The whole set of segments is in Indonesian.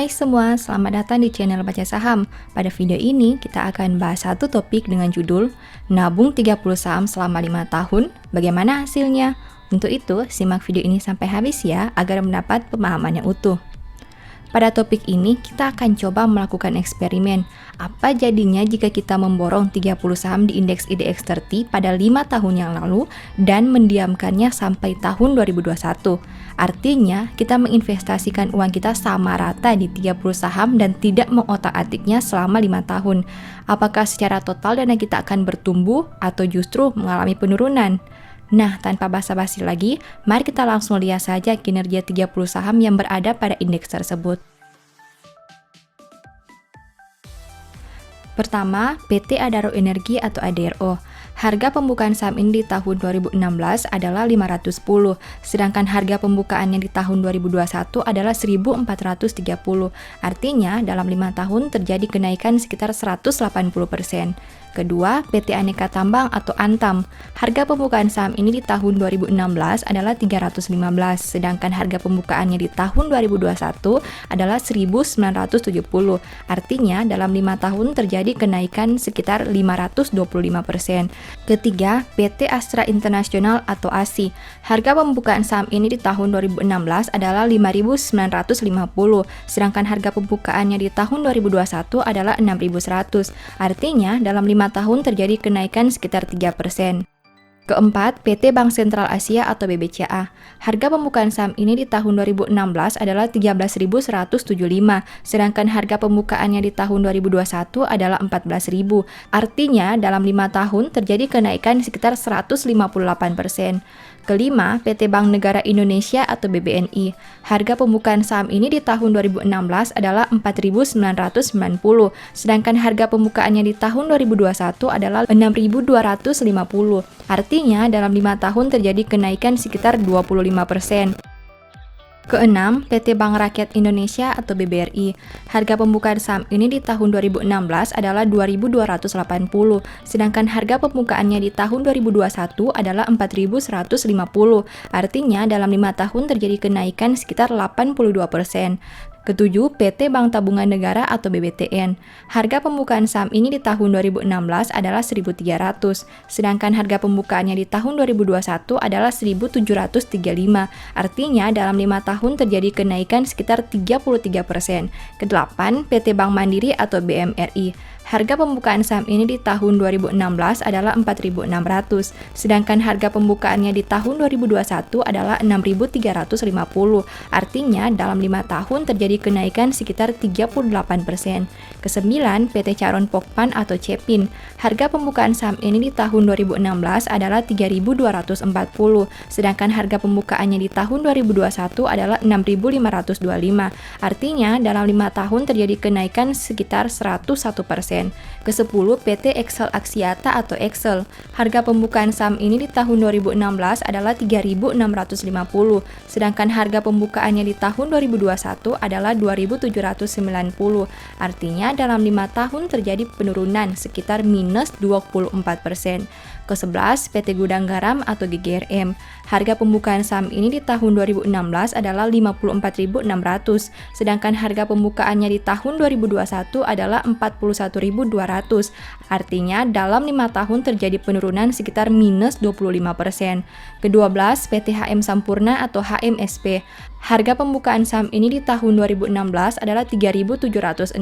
Hai semua, selamat datang di channel Baca Saham. Pada video ini, kita akan bahas satu topik dengan judul Nabung 30 saham selama 5 tahun, bagaimana hasilnya? Untuk itu, simak video ini sampai habis ya, agar mendapat pemahaman yang utuh. Pada topik ini, kita akan coba melakukan eksperimen. Apa jadinya jika kita memborong 30 saham di indeks IDX 30 pada 5 tahun yang lalu dan mendiamkannya sampai tahun 2021? Artinya, kita menginvestasikan uang kita sama rata di 30 saham dan tidak mengotak-atiknya selama 5 tahun. Apakah secara total dana kita akan bertumbuh atau justru mengalami penurunan? Nah, tanpa basa-basi lagi, mari kita langsung lihat saja kinerja 30 saham yang berada pada indeks tersebut. Pertama, PT Adaro Energi atau ADRO. Harga pembukaan saham ini di tahun 2016 adalah 510, sedangkan harga pembukaannya di tahun 2021 adalah 1430. Artinya, dalam 5 tahun terjadi kenaikan sekitar 180%. Kedua, PT Aneka Tambang atau Antam. Harga pembukaan saham ini di tahun 2016 adalah 315, sedangkan harga pembukaannya di tahun 2021 adalah 1970. Artinya, dalam 5 tahun terjadi kenaikan sekitar 525%. Ketiga, PT Astra International atau ASI. Harga pembukaan saham ini di tahun 2016 adalah 5.950, sedangkan harga pembukaannya di tahun 2021 adalah 6.100. Artinya, dalam 5 tahun terjadi kenaikan sekitar 3%. Keempat, PT Bank Sentral Asia atau BBCA. Harga pembukaan saham ini di tahun 2016 adalah 13.175, sedangkan harga pembukaannya di tahun 2021 adalah 14.000. Artinya, dalam 5 tahun terjadi kenaikan sekitar 158%. Kelima, PT Bank Negara Indonesia atau BBNI. Harga pembukaan saham ini di tahun 2016 adalah 4.990, sedangkan harga pembukaannya di tahun 2021 adalah 6.250. Artinya, dalam 5 tahun terjadi kenaikan sekitar 25%. Keenam, PT Bank Rakyat Indonesia atau BBRI. Harga pembukaan saham ini di tahun 2016 adalah 2.280, sedangkan harga pembukaannya di tahun 2021 adalah 4.150. Artinya, dalam 5 tahun terjadi kenaikan sekitar 82%. Ketujuh, PT Bank Tabungan Negara atau BBTN. Harga pembukaan saham ini di tahun 2016 adalah 1.300, sedangkan harga pembukaannya di tahun 2021 adalah 1.735. Artinya, dalam 5 tahun terjadi kenaikan sekitar 33%. Kedelapan, PT Bank Mandiri atau BMRI. Harga pembukaan saham ini di tahun 2016 adalah 4.600, sedangkan harga pembukaannya di tahun 2021 adalah 6.350. Artinya, dalam 5 tahun terjadi kenaikan sekitar 38%. Kesembilan, PT Charon Pokpan atau Cepin. Harga pembukaan saham ini di tahun 2016 adalah 3.240, sedangkan harga pembukaannya di tahun 2021 adalah 6.525. Artinya, dalam 5 tahun terjadi kenaikan sekitar 101%. Ke-10, PT Excel Axiata atau Excel. Harga pembukaan saham ini di tahun 2016 adalah 3.650, sedangkan harga pembukaannya di tahun 2021 adalah 2.790. Artinya, dalam 5 tahun terjadi penurunan sekitar minus 24%. Ke-11, PT Gudang Garam atau GGRM. Harga pembukaan saham ini di tahun 2016 adalah 54.600, sedangkan harga pembukaannya di tahun 2021 adalah 41.200. Artinya, dalam 5 tahun terjadi penurunan sekitar minus 25%. Ke-12, PT HM Sampurna atau HMSP. Harga pembukaan saham ini di tahun 2016 adalah 3.760,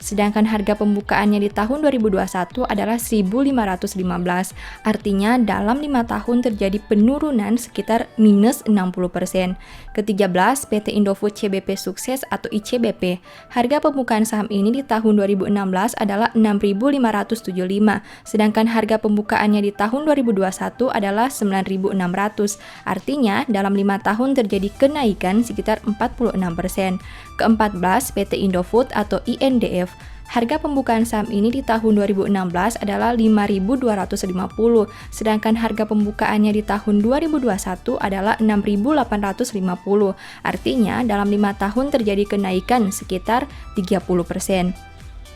sedangkan harga pembukaannya di tahun 2021 adalah 1.515. Artinya, dalam 5 tahun terjadi penurunan sekitar minus 60%. Ke-13, PT Indofood CBP Sukses atau ICBP. Harga pembukaan saham ini di tahun 2016 adalah 6.575, sedangkan harga pembukaannya di tahun 2021 adalah 9.600. Artinya, dalam 5 tahun terjadi kenaikan sekitar 46%. Ke-14, PT Indofood atau INDF. Harga pembukaan saham ini di tahun 2016 adalah 5.250, sedangkan harga pembukaannya di tahun 2021 adalah 6.850. Artinya, dalam 5 tahun terjadi kenaikan sekitar 30%.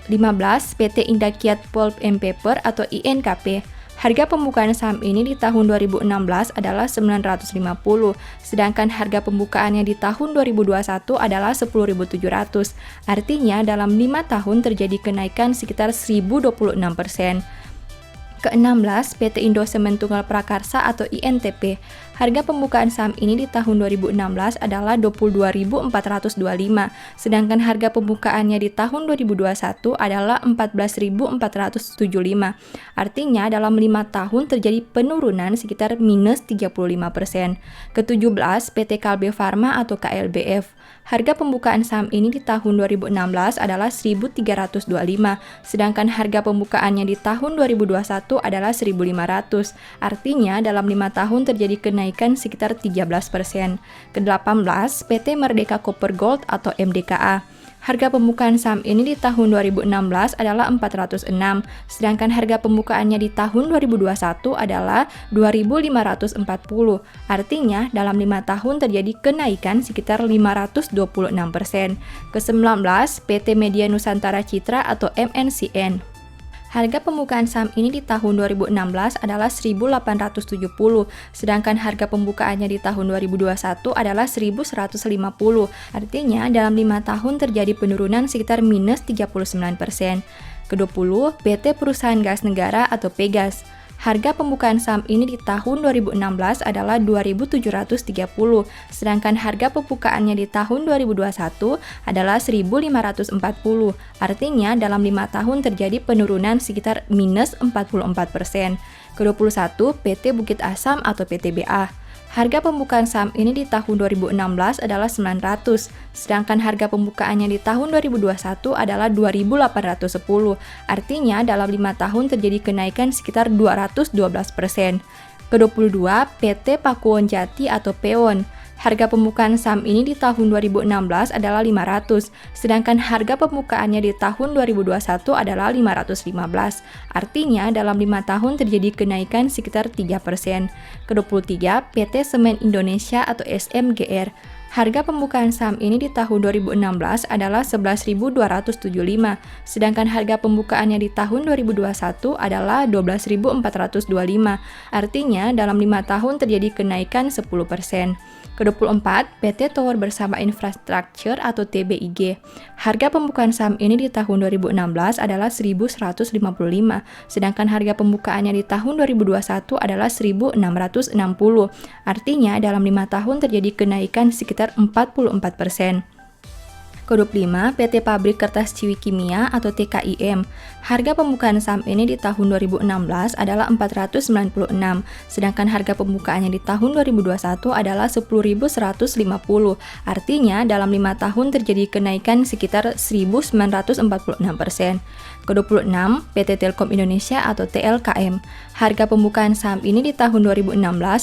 15. PT Indakiat Pulp and Paper atau INKP. Harga pembukaan saham ini di tahun 2016 adalah 950, sedangkan harga pembukaannya di tahun 2021 adalah 10.700. Artinya dalam 5 tahun terjadi kenaikan sekitar 1026%. Ke-16, PT Indosemen Tunggal Prakarsa atau INTP. Harga pembukaan saham ini di tahun 2016 adalah 22.425, sedangkan harga pembukaannya di tahun 2021 adalah 14.475. Artinya dalam 5 tahun terjadi penurunan sekitar minus 35%. Ke-17, PT Kalbe Farma atau KLBF. Harga pembukaan saham ini di tahun 2016 adalah 1.325, sedangkan harga pembukaannya di tahun 2021 adalah 1.500. Artinya dalam 5 tahun terjadi kenaikan sekitar 13%. Ke-18, PT Merdeka Copper Gold atau MDKA. Harga pembukaan saham ini di tahun 2016 adalah 406, sedangkan harga pembukaannya di tahun 2021 adalah 2.540. Artinya, dalam 5 tahun terjadi kenaikan sekitar 526%. Ke-19, PT Media Nusantara Citra atau MNCN. Harga pembukaan saham ini di tahun 2016 adalah 1.870, sedangkan harga pembukaannya di tahun 2021 adalah 1.150. Artinya, dalam 5 tahun terjadi penurunan sekitar minus 39%. Ke-20, PT Perusahaan Gas Negara atau Pegas. Harga pembukaan saham ini di tahun 2016 adalah 2.730, sedangkan harga pembukaannya di tahun 2021 adalah 1.540. Artinya dalam 5 tahun terjadi penurunan sekitar minus 44%. Ke-21, PT Bukit Asam atau PTBA. Harga pembukaan saham ini di tahun 2016 adalah 900, sedangkan harga pembukaannya di tahun 2021 adalah 2.810. Artinya dalam 5 tahun terjadi kenaikan sekitar 212%. Ke-22, PT Pakuwon Jati atau PEWON. Harga pembukaan saham ini di tahun 2016 adalah 500, sedangkan harga pembukaannya di tahun 2021 adalah 515. Artinya dalam 5 tahun terjadi kenaikan sekitar 3%. Ke-23, PT Semen Indonesia atau SMGR. Harga pembukaan saham ini di tahun 2016 adalah 11.275, sedangkan harga pembukaannya di tahun 2021 adalah 12.425. Artinya dalam 5 tahun terjadi kenaikan 10%. Ke-24, PT Tower Bersama Infrastructure atau TBIG. Harga pembukaan saham ini di tahun 2016 adalah 1.155, sedangkan harga pembukaannya di tahun 2021 adalah 1.660. Artinya dalam 5 tahun terjadi kenaikan sekitar 44%. Ke-25, PT Pabrik Kertas Ciwi Kimia atau TKIM. Harga pembukaan saham ini di tahun 2016 adalah 496, sedangkan harga pembukaannya di tahun 2021 adalah 10.150. Artinya, dalam 5 tahun terjadi kenaikan sekitar 1.946%. Ke-26, PT Telkom Indonesia atau TLKM. Harga pembukaan saham ini di tahun 2016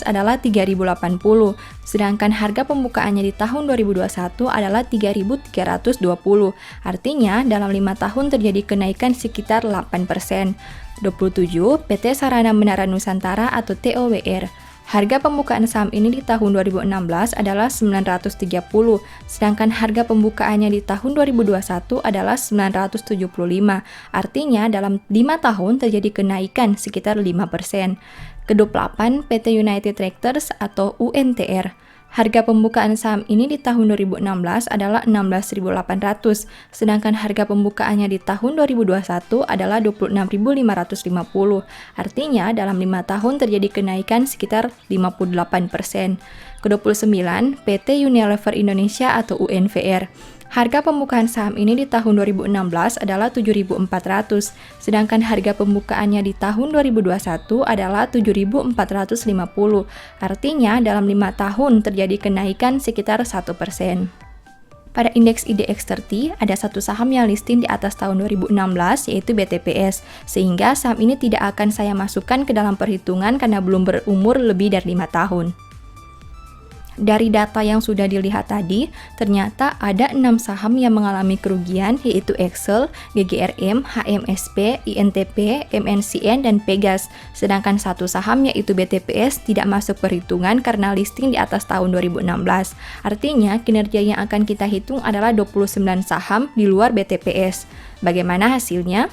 adalah 3.080, sedangkan harga pembukaannya di tahun 2021 adalah 3.320. Artinya, dalam 5 tahun terjadi kenaikan sekitar 8%. 27, PT Sarana Menara Nusantara atau TOWR. Harga pembukaan saham ini di tahun 2016 adalah 930, sedangkan harga pembukaannya di tahun 2021 adalah 975. Artinya dalam 5 tahun terjadi kenaikan sekitar 5%. Ke-28, PT United Tractors atau UNTR. Harga pembukaan saham ini di tahun 2016 adalah 16.800, sedangkan harga pembukaannya di tahun 2021 adalah 26.550. Artinya, dalam 5 tahun terjadi kenaikan sekitar 58%. Ke-29, PT Unilever Indonesia atau UNVR. Harga pembukaan saham ini di tahun 2016 adalah 7.400, sedangkan harga pembukaannya di tahun 2021 adalah 7.450. Artinya, dalam 5 tahun terjadi kenaikan sekitar 1%. Pada indeks IDX30, ada satu saham yang listing di atas tahun 2016, yaitu BTPS, sehingga saham ini tidak akan saya masukkan ke dalam perhitungan karena belum berumur lebih dari 5 tahun. Dari data yang sudah dilihat tadi, ternyata ada 6 saham yang mengalami kerugian, yaitu Excel, GGRM, HMSP, INTP, MNCN, dan Pegas. Sedangkan satu saham yaitu BTPS tidak masuk perhitungan karena listing di atas tahun 2016. Artinya, kinerja yang akan kita hitung adalah 29 saham di luar BTPS. Bagaimana hasilnya?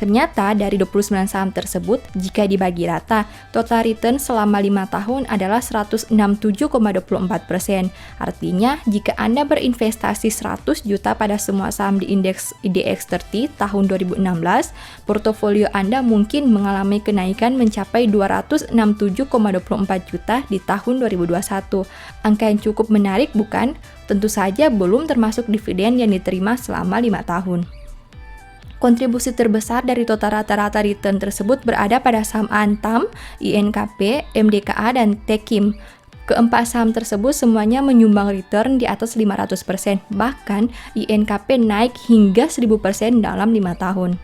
Ternyata dari 29 saham tersebut, jika dibagi rata, total return selama 5 tahun adalah 167,24%. Artinya, jika Anda berinvestasi 100 juta pada semua saham di indeks IDX 30 tahun 2016, portofolio Anda mungkin mengalami kenaikan mencapai 267,24 juta di tahun 2021. Angka yang cukup menarik bukan? Tentu saja belum termasuk dividen yang diterima selama 5 tahun. Kontribusi terbesar dari total rata-rata return tersebut berada pada saham Antam, INKP, MDKA, dan Tekim. Keempat saham tersebut semuanya menyumbang return di atas 500%, bahkan INKP naik hingga 1000% dalam 5 tahun.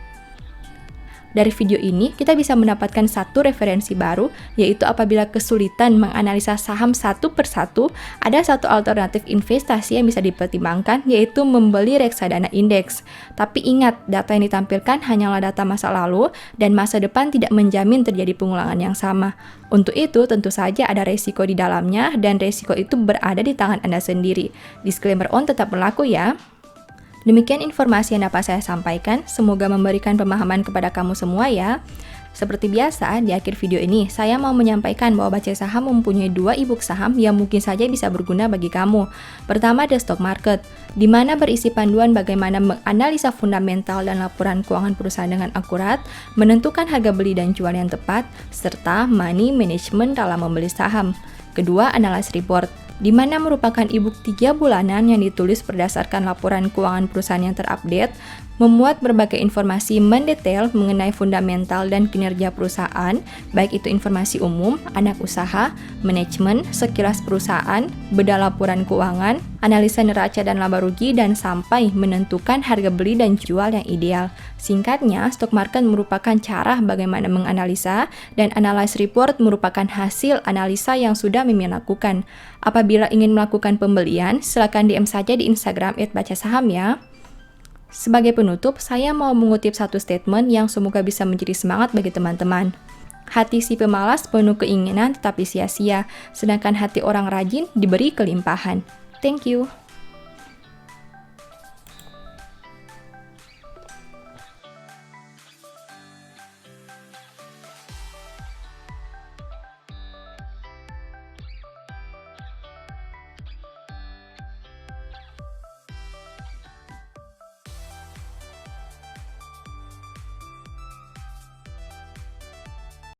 Dari video ini, kita bisa mendapatkan satu referensi baru, yaitu apabila kesulitan menganalisa saham satu persatu, ada satu alternatif investasi yang bisa dipertimbangkan, yaitu membeli reksadana indeks. Tapi ingat, data yang ditampilkan hanyalah data masa lalu, dan masa depan tidak menjamin terjadi pengulangan yang sama. Untuk itu, tentu saja ada resiko di dalamnya, dan resiko itu berada di tangan Anda sendiri. Disclaimer on tetap berlaku ya. Demikian informasi yang dapat saya sampaikan, semoga memberikan pemahaman kepada kamu semua ya. Seperti biasa, di akhir video ini, saya mau menyampaikan bahwa Baca Saham mempunyai 2 e-book saham yang mungkin saja bisa berguna bagi kamu. Pertama, The Stock Market, di mana berisi panduan bagaimana menganalisa fundamental dan laporan keuangan perusahaan dengan akurat, menentukan harga beli dan jual yang tepat, serta money management dalam membeli saham. Kedua, Analysis Report, di mana merupakan e-book 3 bulanan yang ditulis berdasarkan laporan keuangan perusahaan yang terupdate, memuat berbagai informasi mendetail mengenai fundamental dan kinerja perusahaan, baik itu informasi umum, anak usaha, manajemen, sekilas perusahaan, bedah laporan keuangan, analisa neraca dan laba rugi, dan sampai menentukan harga beli dan jual yang ideal. Singkatnya, stock market merupakan cara bagaimana menganalisa, dan analysis report merupakan hasil analisa yang sudah Mimin lakukan. Apabila ingin melakukan pembelian, silakan DM saja di Instagram @bacasaham ya. Sebagai penutup, saya mau mengutip satu statement yang semoga bisa menjadi semangat bagi teman-teman. Hati si pemalas penuh keinginan tetapi sia-sia, sedangkan hati orang rajin diberi kelimpahan. Thank you.